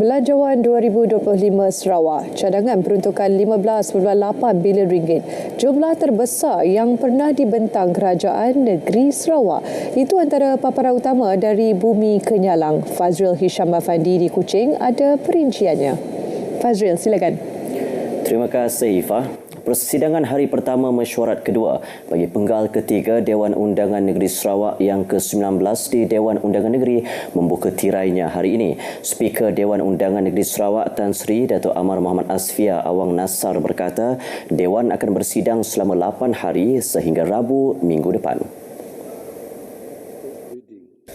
Belanjawan 2025 Sarawak, cadangan peruntukan 15.8 bilion ringgit. Jumlah terbesar yang pernah dibentang Kerajaan Negeri Sarawak. Itu antara paparan utama dari Bumi Kenyalang. Fazril Hisham Afandi di Kuching ada perinciannya. Fazril, silakan. Terima kasih, Ifah. Persidangan hari pertama mesyuarat kedua bagi penggal ketiga Dewan Undangan Negeri Sarawak yang ke-19 di Dewan Undangan Negeri membuka tirainya hari ini. Speaker Dewan Undangan Negeri Sarawak Tan Sri Dato' Amar Muhammad Asfia Awang Nasar berkata Dewan akan bersidang selama 8 hari sehingga Rabu minggu depan.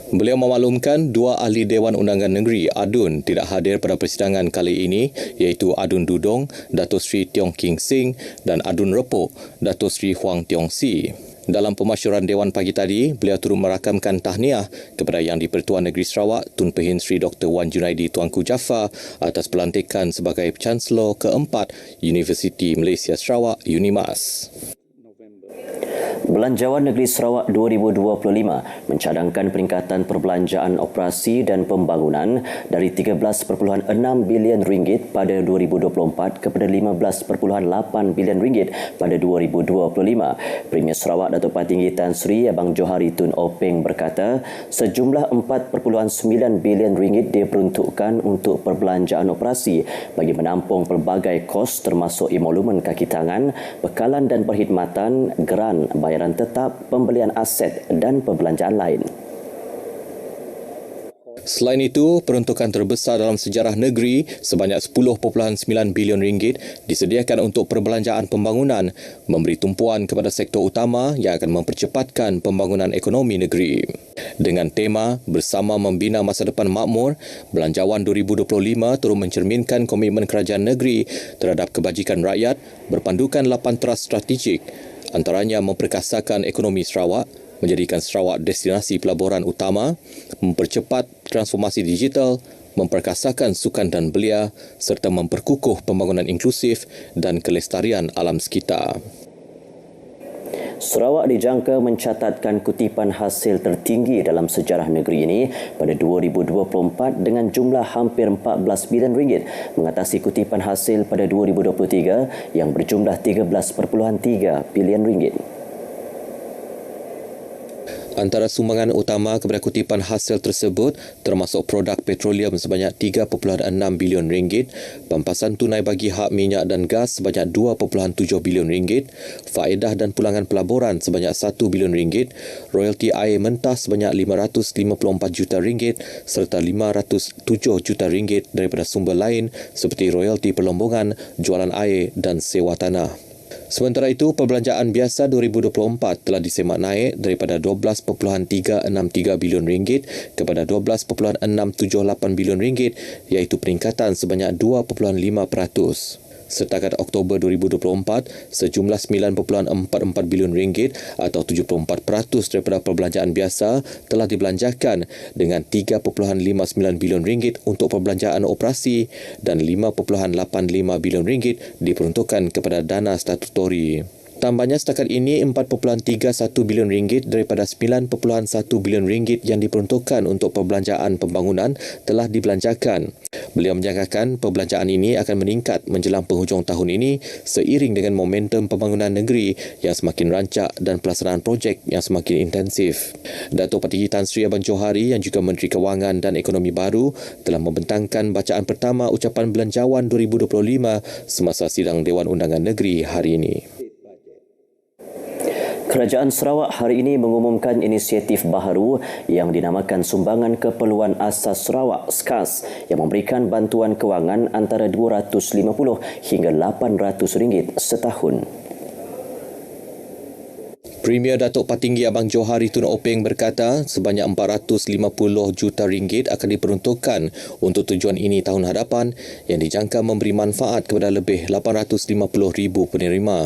Beliau memaklumkan dua ahli Dewan Undangan Negeri ADUN tidak hadir pada persidangan kali ini iaitu ADUN Dudong, Dato' Sri Tiong King Sing dan ADUN Repok, Dato' Sri Huang Tiong Si. Dalam pemasyuran Dewan pagi tadi, beliau turut merakamkan tahniah kepada Yang di-Pertuan Negeri Sarawak Tun Pehin Sri Dr. Wan Junaidi Tuanku Jaafar atas pelantikan sebagai Chancellor keempat Universiti Malaysia Sarawak UNIMAS. Belanjawan Negeri Sarawak 2025 mencadangkan peningkatan perbelanjaan operasi dan pembangunan dari 13.6 bilion ringgit pada 2024 kepada 15.8 bilion ringgit pada 2025. Premier Sarawak Datuk Patinggi Tan Sri Abang Johari Tun Openg berkata sejumlah 4.9 bilion ringgit diperuntukkan untuk perbelanjaan operasi bagi menampung pelbagai kos termasuk emolumen kaki tangan, bekalan dan perkhidmatan, geran, bayaran tetap, pembelian aset dan perbelanjaan lain. Selain itu, peruntukan terbesar dalam sejarah negeri sebanyak 10.9 bilion ringgit disediakan untuk perbelanjaan pembangunan, memberi tumpuan kepada sektor utama yang akan mempercepatkan pembangunan ekonomi negeri. Dengan tema Bersama Membina Masa Depan Makmur, Belanjawan 2025 turut mencerminkan komitmen kerajaan negeri terhadap kebajikan rakyat berpandukan 8 teras strategik, antaranya memperkasakan ekonomi Sarawak, menjadikan Sarawak destinasi pelaburan utama, mempercepat transformasi digital, memperkasakan sukan dan belia serta memperkukuh pembangunan inklusif dan kelestarian alam sekitar. Sarawak dijangka mencatatkan kutipan hasil tertinggi dalam sejarah negeri ini pada 2024 dengan jumlah hampir 14 bilion ringgit mengatasi kutipan hasil pada 2023 yang berjumlah 13.3 bilion ringgit. Antara sumbangan utama kepada kutipan hasil tersebut termasuk produk petroleum sebanyak 3.6 bilion ringgit, pampasan tunai bagi hak minyak dan gas sebanyak 2.7 bilion ringgit, faedah dan pulangan pelaburan sebanyak 1 bilion ringgit, royalti air mentah sebanyak 554 juta ringgit serta 507 juta ringgit daripada sumber lain seperti royalti perlombongan, jualan air dan sewa tanah. Sementara itu, perbelanjaan biasa 2024 telah disemak naik daripada 12.363 bilion ringgit kepada 12.678 bilion ringgit iaitu peningkatan sebanyak 2.5%. Setakat Oktober 2024, sejumlah 9.44 bilion ringgit atau 74% daripada perbelanjaan biasa telah dibelanjakan dengan 3.59 bilion ringgit untuk perbelanjaan operasi dan 5.85 bilion ringgit diperuntukkan kepada dana statutori. Tambahnya setakat ini 4.31 bilion ringgit daripada 9.1 bilion ringgit yang diperuntukkan untuk perbelanjaan pembangunan telah dibelanjakan. Beliau menjangkakan perbelanjaan ini akan meningkat menjelang penghujung tahun ini seiring dengan momentum pembangunan negeri yang semakin rancak dan pelaksanaan projek yang semakin intensif. Datuk Patinggi Tan Sri Abang Johari yang juga Menteri Kewangan dan Ekonomi Baru telah membentangkan bacaan pertama ucapan Belanjawan 2025 semasa sidang Dewan Undangan Negeri hari ini. Kerajaan Sarawak hari ini mengumumkan inisiatif baharu yang dinamakan Sumbangan Keperluan Asas Sarawak SKAS yang memberikan bantuan kewangan antara RM250 hingga RM800 setahun. Premier Datuk Patinggi Abang Johari Tun Openg berkata sebanyak 450 juta ringgit akan diperuntukkan untuk tujuan ini tahun hadapan yang dijangka memberi manfaat kepada lebih 850,000 penerima.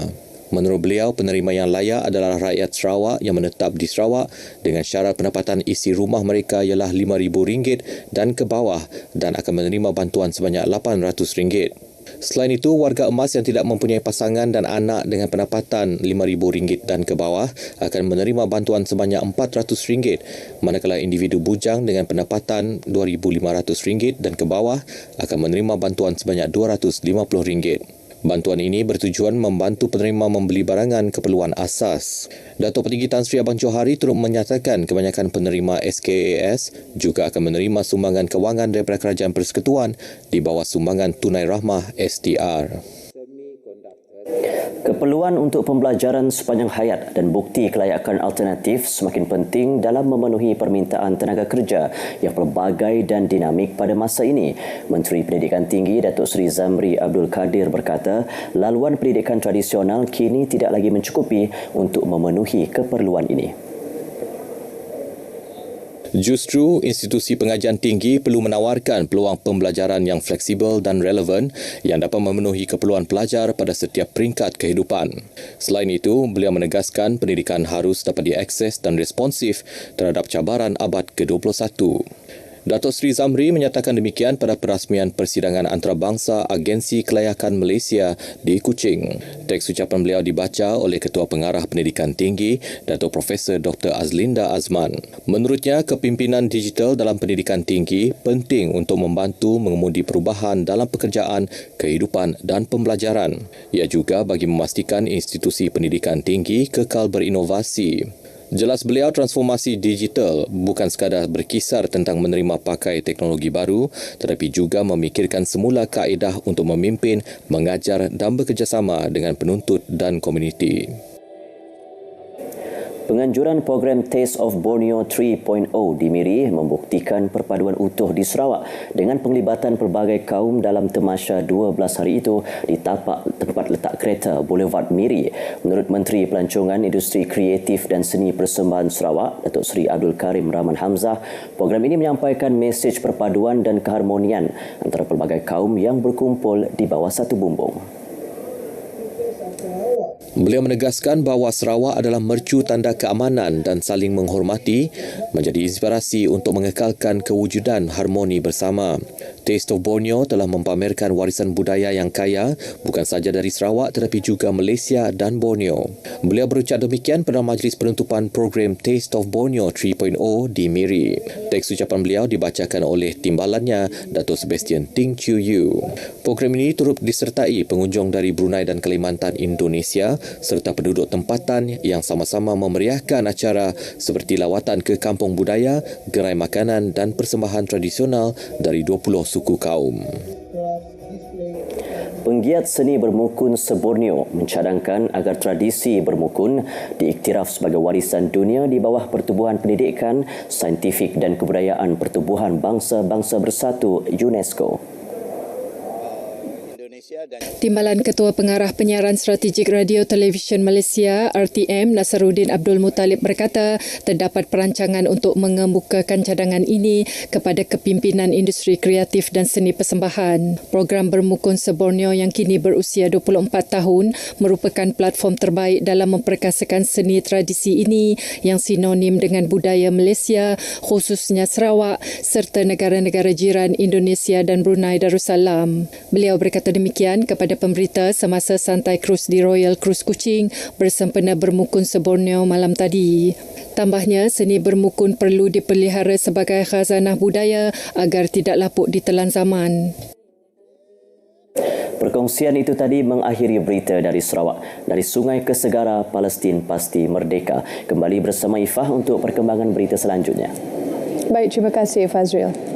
Menurut beliau, penerima yang layak adalah rakyat Sarawak yang menetap di Sarawak dengan syarat pendapatan isi rumah mereka ialah RM5,000 dan ke bawah dan akan menerima bantuan sebanyak RM800. Selain itu, warga emas yang tidak mempunyai pasangan dan anak dengan pendapatan RM5,000 dan ke bawah akan menerima bantuan sebanyak RM400, manakala individu bujang dengan pendapatan RM2,500 dan ke bawah akan menerima bantuan sebanyak RM250. Bantuan ini bertujuan membantu penerima membeli barangan keperluan asas. Datuk Petinggi Tan Sri Abang Johari turut menyatakan kebanyakan penerima SKAS juga akan menerima sumbangan kewangan daripada Kerajaan Persekutuan di bawah sumbangan tunai rahmah STR. Keperluan untuk pembelajaran sepanjang hayat dan bukti kelayakan alternatif semakin penting dalam memenuhi permintaan tenaga kerja yang pelbagai dan dinamik pada masa ini. Menteri Pendidikan Tinggi Datuk Seri Zamri Abdul Kadir berkata, laluan pendidikan tradisional kini tidak lagi mencukupi untuk memenuhi keperluan ini. Justru, institusi pengajian tinggi perlu menawarkan peluang pembelajaran yang fleksibel dan relevan yang dapat memenuhi keperluan pelajar pada setiap peringkat kehidupan. Selain itu, beliau menegaskan pendidikan harus dapat diakses dan responsif terhadap cabaran abad ke-21. Datuk Seri Zamri menyatakan demikian pada perasmian persidangan antarabangsa Agensi Kelayakan Malaysia di Kuching. Teks ucapan beliau dibaca oleh Ketua Pengarah Pendidikan Tinggi, Datuk Profesor Dr. Azlinda Azman. Menurutnya, kepimpinan digital dalam pendidikan tinggi penting untuk membantu mengemudi perubahan dalam pekerjaan, kehidupan dan pembelajaran. Ia juga bagi memastikan institusi pendidikan tinggi kekal berinovasi. Jelas beliau, transformasi digital bukan sekadar berkisar tentang menerima pakai teknologi baru, tetapi juga memikirkan semula kaedah untuk memimpin, mengajar dan bekerjasama dengan penuntut dan komuniti. Penganjuran program Taste of Borneo 3.0 di Miri membuktikan perpaduan utuh di Sarawak dengan penglibatan pelbagai kaum dalam temasya 12 hari itu di tapak tempat letak kereta Boulevard Miri. Menurut Menteri Pelancongan Industri Kreatif dan Seni Persembahan Sarawak, Datuk Seri Abdul Karim Rahman Hamzah, program ini menyampaikan mesej perpaduan dan keharmonian antara pelbagai kaum yang berkumpul di bawah satu bumbung. Beliau menegaskan bahawa Sarawak adalah mercu tanda keamanan dan saling menghormati, menjadi inspirasi untuk mengekalkan kewujudan harmoni bersama. Taste of Borneo telah mempamerkan warisan budaya yang kaya bukan sahaja dari Sarawak tetapi juga Malaysia dan Borneo. Beliau berucap demikian pada majlis penutupan program Taste of Borneo 3.0 di Miri. Teks ucapan beliau dibacakan oleh timbalannya, Datuk Sebastian Ting Chiu Yu. Program ini turut disertai pengunjung dari Brunei dan Kalimantan Indonesia serta penduduk tempatan yang sama-sama memeriahkan acara seperti lawatan ke kampung budaya, gerai makanan dan persembahan tradisional dari 20 suku kaum. Penggiat seni bermukun se-Borneo mencadangkan agar tradisi bermukun diiktiraf sebagai warisan dunia di bawah Pertubuhan Pendidikan, Saintifik dan Kebudayaan Pertubuhan Bangsa-Bangsa Bersatu UNESCO. Timbalan Ketua Pengarah Penyiaran Strategik Radio Televisyen Malaysia RTM Nasaruddin Abdul Muttalib berkata terdapat perancangan untuk mengemukakan cadangan ini kepada kepimpinan industri kreatif dan seni persembahan. Program Bermukun se-Borneo yang kini berusia 24 tahun merupakan platform terbaik dalam memperkasakan seni tradisi ini yang sinonim dengan budaya Malaysia, khususnya Sarawak serta negara-negara jiran Indonesia dan Brunei Darussalam. Beliau berkata demikian kepada pemberita semasa santai krus di Royal Cruise Kuching bersempena Bermukun se-Borneo malam tadi. Tambahnya, seni bermukun perlu dipelihara sebagai khazanah budaya agar tidak lapuk ditelan zaman. Perkongsian itu tadi mengakhiri berita dari Sarawak. Dari sungai ke segara, Palestin pasti merdeka. Kembali bersama Ifah untuk perkembangan berita selanjutnya. Baik, terima kasih Fazril.